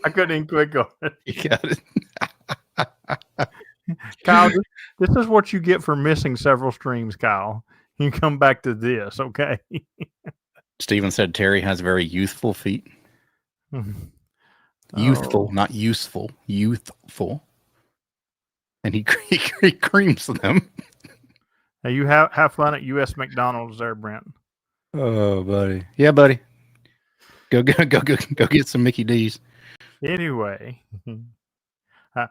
I couldn't even click on it. You got it. Kyle, this is what you get for missing several streams, Kyle. You come back to this, okay? Steven said Terry has very youthful feet. Youthful, Oh. not useful. Youthful. And he creams them. Hey, you have fun at U.S. McDonald's there, Brent. Oh, buddy. Yeah, buddy. Go get some Mickey D's. Anyway, I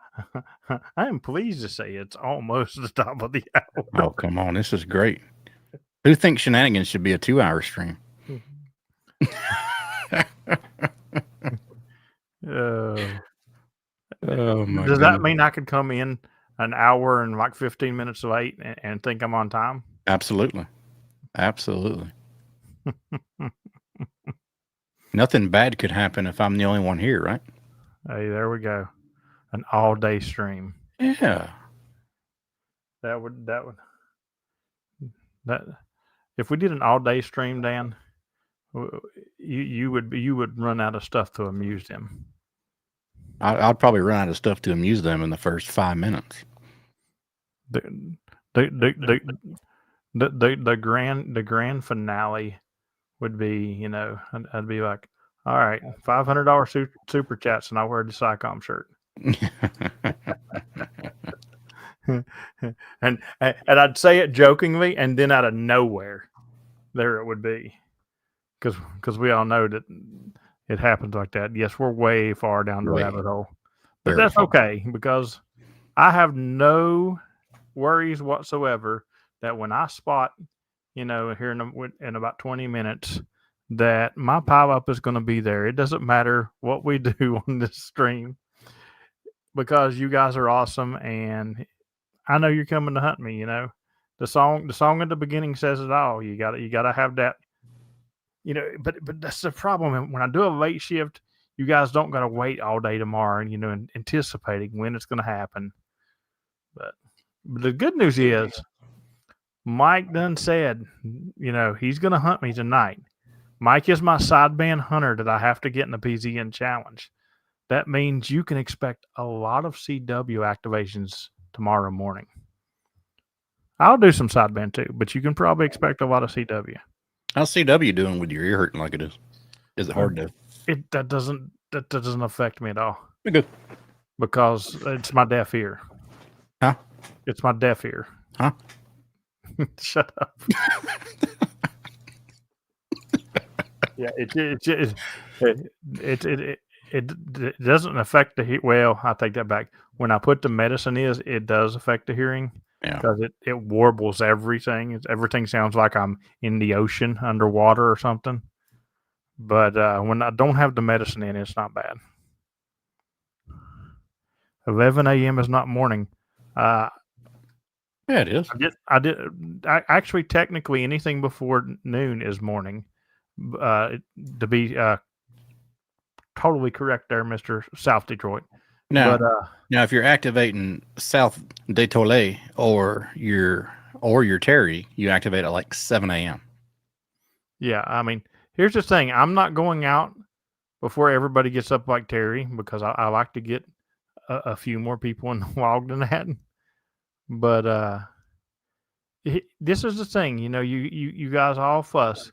am pleased to say it's almost the top of the hour. Oh, come on. This is great. Who thinks Shenanigans should be a 2-hour stream? Oh, my Does goodness. that mean I could come in an hour and like 15 minutes late and think I'm on time? Absolutely. Absolutely. Nothing bad could happen if I'm the only one here, right? Hey, there we go. An all-day stream. Yeah. That if we did an all-day stream, Dan, you would run out of stuff to amuse them. I'd probably run out of stuff to amuse them in the first 5 minutes. The grand finale would be, I'd be like, all right, $500 super chats, and I wear the SciComm shirt. and I'd say it jokingly, and then out of nowhere, there it would be, because we all know that it happens like that. Yes, we're way far down the rabbit hole, but that's okay, because I have no worries whatsoever that when I spot, here in about 20 minutes, that my pile up is going to be there. It doesn't matter what we do on this stream, because you guys are awesome, and I know you're coming to hunt me. The song at the beginning says it all. You gotta have that. But that's the problem. When I do a late shift, you guys don't gotta wait all day tomorrow, and anticipating when it's going to happen. But the good news is, Mike done said, he's going to hunt me tonight. Mike is my sideband hunter that I have to get in the PZN challenge. That means you can expect a lot of CW activations tomorrow morning. I'll do some sideband too, but you can probably expect a lot of CW. How's CW doing with your ear hurting like it is? Is it hard to? That doesn't affect me at all. Good. Because it's my deaf ear. Huh? It's my deaf ear. Huh? Shut up. Yeah, it doesn't affect the heat. Well, I take that back. When I put the medicine in, it does affect the hearing. Yeah. Because it warbles everything. Everything sounds like I'm in the ocean underwater or something. But when I don't have the medicine in, it's not bad. 11 a.m. is not morning. Yeah, it is. Actually, technically, anything before noon is morning. To be totally correct there, Mr. South Detroit. Now, but, now, if you're activating South Detroit or your Terry, you activate at like 7 a.m. Yeah, I mean, here's the thing. I'm not going out before everybody gets up like Terry, because I like to get a few more people involved in that. But this is the thing, you guys all fuss.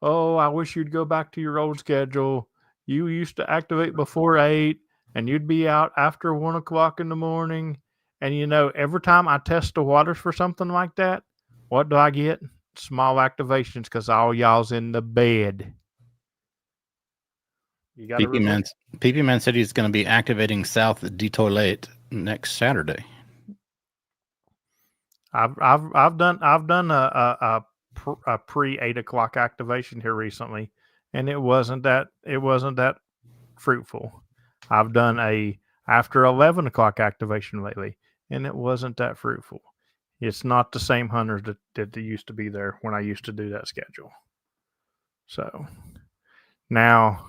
Oh, I wish you'd go back to your old schedule. You used to activate before 8, and you'd be out after 1 o'clock in the morning. And every time I test the waters for something like that, what do I get? Small activations, because all y'all's in the bed. You got PP Man said he's going to be activating South Detroit next Saturday. I've done a pre 8 o'clock activation here recently, and it wasn't that fruitful. I've done a after 11 o'clock activation lately, and it wasn't that fruitful. It's not the same hunters that used to be there when I used to do that schedule. So now,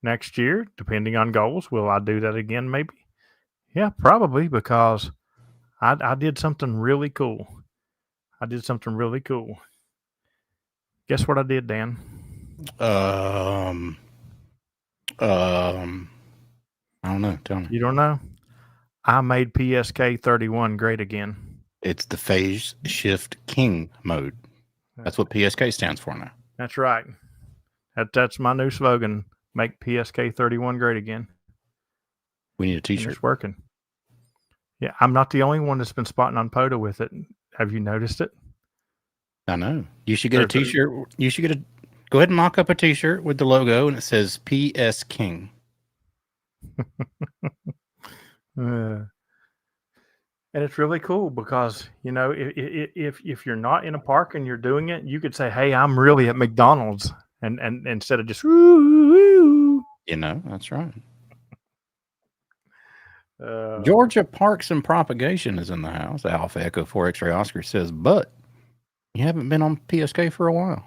next year, depending on goals, will I do that again? Maybe. Yeah, probably, because I did something really cool. Guess what I did, Dan? I don't know. Tell me. You don't know? I made PSK 31 great again. It's the Phase Shift King mode. That's what PSK stands for now. That's right. That's my new slogan. Make PSK 31 great again. We need a and T-shirt. it's working. Yeah, I'm not the only one that's been spotting on POTA with it. Have you noticed it? I know. You should get a T-shirt. You should get a. Go ahead and mock up a T-shirt with the logo, and it says "PS King." And it's really cool because if you're not in a park and you're doing it, you could say, "Hey, I'm really at McDonald's," and instead of just woo. That's right. Uh, Georgia Parks and Propagation is in the house. Alpha Echo 4 X-Ray Oscar says, but you haven't been on PSK for a while.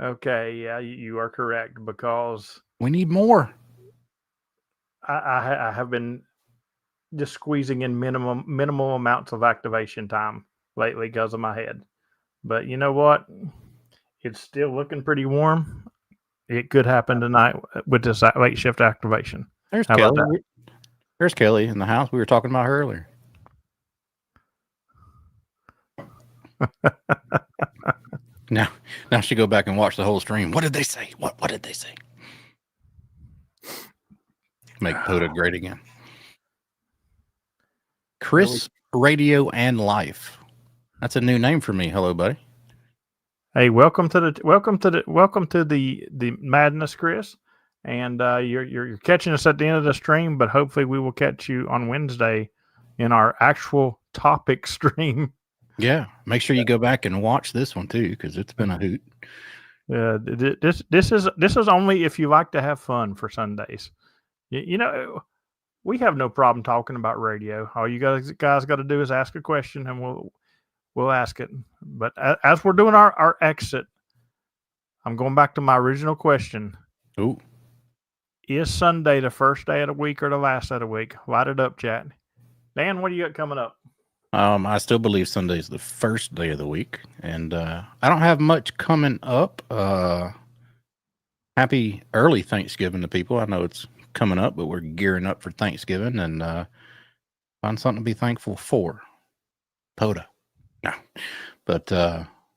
Okay, yeah, you are correct because we need more. I have been just squeezing in minimal amounts of activation time lately because of my head. But you know what? It's still looking pretty warm. It could happen tonight with this late shift activation. There's How Kelly. about that? There's Kelly in the house. We were talking about her earlier. Now she go back and watch the whole stream. What did they say? What did they say? Make POTA great again. Chris Radio and Life. That's a new name for me. Hello, buddy. Hey, welcome to the madness, Chris. And you're catching us at the end of the stream, but hopefully we will catch you on Wednesday in our actual topic stream. Yeah, make sure you go back and watch this one too, because it's been a hoot. This is only if you like to have fun for Sundays. We have no problem talking about radio. All you guys got to do is ask a question, and we'll ask it. But as we're doing our exit, I'm going back to my original question. Ooh. Is Sunday the first day of the week or the last day of the week? Light it up, chat. Dan, what do you got coming up? I still believe Sunday is the first day of the week, and I don't have much coming up. Happy early Thanksgiving to people. I know it's coming up, but we're gearing up for Thanksgiving and find something to be thankful for. POTA. No, but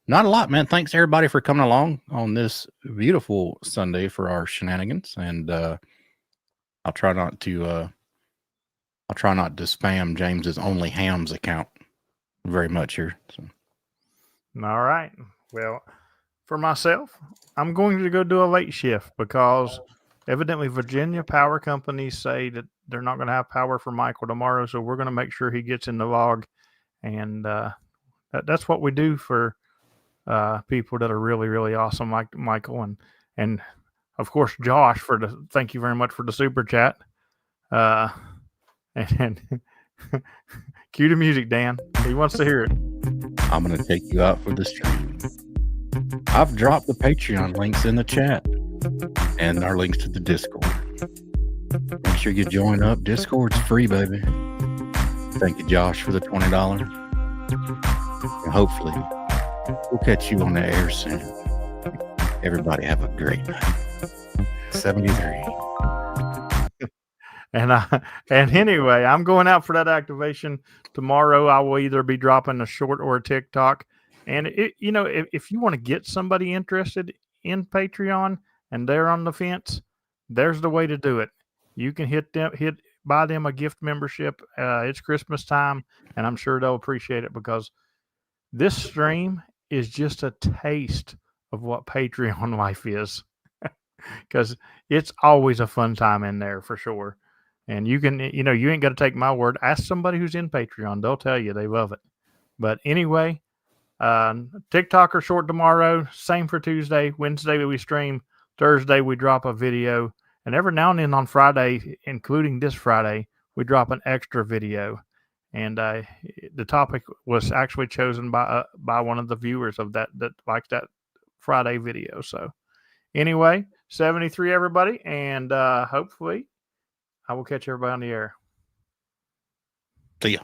not a lot, man. Thanks everybody for coming along on this beautiful Sunday for our shenanigans, and I'll try not to spam James's Only Hams account very much here. So. All right. Well, for myself, I'm going to go do a late shift because evidently Virginia power companies say that they're not going to have power for Michael tomorrow, so we're going to make sure he gets in the log, and that's what we do for people that are really, really awesome, like Michael, and of course Josh thank you very much for the super chat. And cue the music, Dan. He wants to hear it. I'm going to take you out for the stream. I've dropped the Patreon links in the chat and our links to the Discord. Make sure you join up. Discord's free, baby. Thank you, Josh, for the $20. And hopefully, we'll catch you on the air soon. Everybody have a great night. 73. And anyway, I'm going out for that activation tomorrow. I will either be dropping a short or a TikTok. And if you want to get somebody interested in Patreon and they're on the fence, there's the way to do it. You can buy them a gift membership. It's Christmas time, and I'm sure they'll appreciate it because this stream is just a taste of what Patreon life is. Because it's always a fun time in there for sure. And you can, you ain't got to take my word. Ask somebody who's in Patreon. They'll tell you they love it. But anyway, TikTok or short tomorrow. Same for Tuesday. Wednesday we stream. Thursday we drop a video. And every now and then on Friday, including this Friday, we drop an extra video. And the topic was actually chosen by one of the viewers of that likes that Friday video. So anyway, 73 everybody. And hopefully I will catch everybody on the air. See ya.